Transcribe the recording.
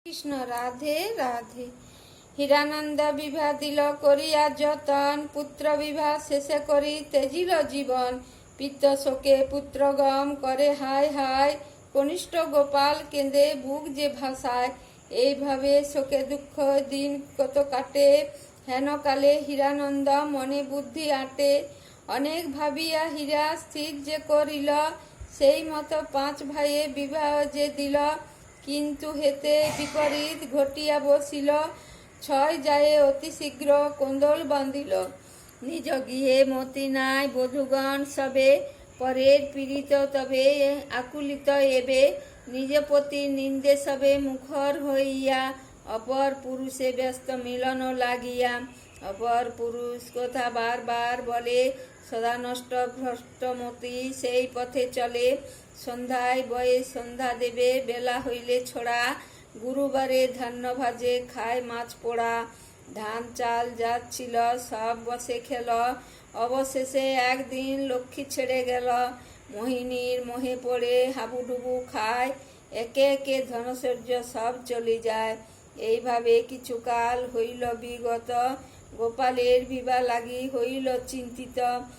কৃষ্ণ রাধে রাধে। হীরানন্দ বিভা দিল করিয়া যতন, পুত্র বিভা শেষে করি তেজিল জীবন। পিত্ত শোকে পুত্র গম করে হায় হায়, কনিষ্ঠ গোপাল কেঁদে বুক যে ভাষায়। এইভাবে শোকে দুঃখ দিন কত কাটে, হেন কালে হীরানন্দ মনে বুদ্ধি আটে। অনেক ভাবিয়া হীরা স্থির যে করিল, সেই মতো 5 ভাইয়ে বিবাহ যে দিল। কিন্তু হেতে বিপরীত ঘটিয়া বসিল, 6 যায় অতি শীঘ্র কোন্দল বাঁধিল। নিজ গৃহে মতি নাই বধূগণ সবে, পরের পীড়িত তবে আকুলিত এবে। নিজ পতি নিন্দে সবে মুখর হইয়া, অপর পুরুষে ব্যস্ত মিলন লাগিয়া। অপর পুরুষ কথা বারবার বলে, সদা নষ্ট ভ্রষ্টমতি সেই পথে চলে। সন্ধ্যায় বয়ে সন্ধ্যা দেবে, বেলা হইলে ছোড়া। গুরুবারে ধান্য ভাজে খায় মাছ পোড়া। ধান চাল যাচ্ছিল সব বসে খেল, অবশেষে একদিন লক্ষ্মী ছেড়ে গেল। মোহিনীর মোহে পড়ে হাবুডুবু খায়, একে একে ধনৈশ্বর্য সব চলে যায়। এইভাবে কিছুকাল হইল বিগত, গোপালের বিবাহ লাগি হইল চিন্তিত।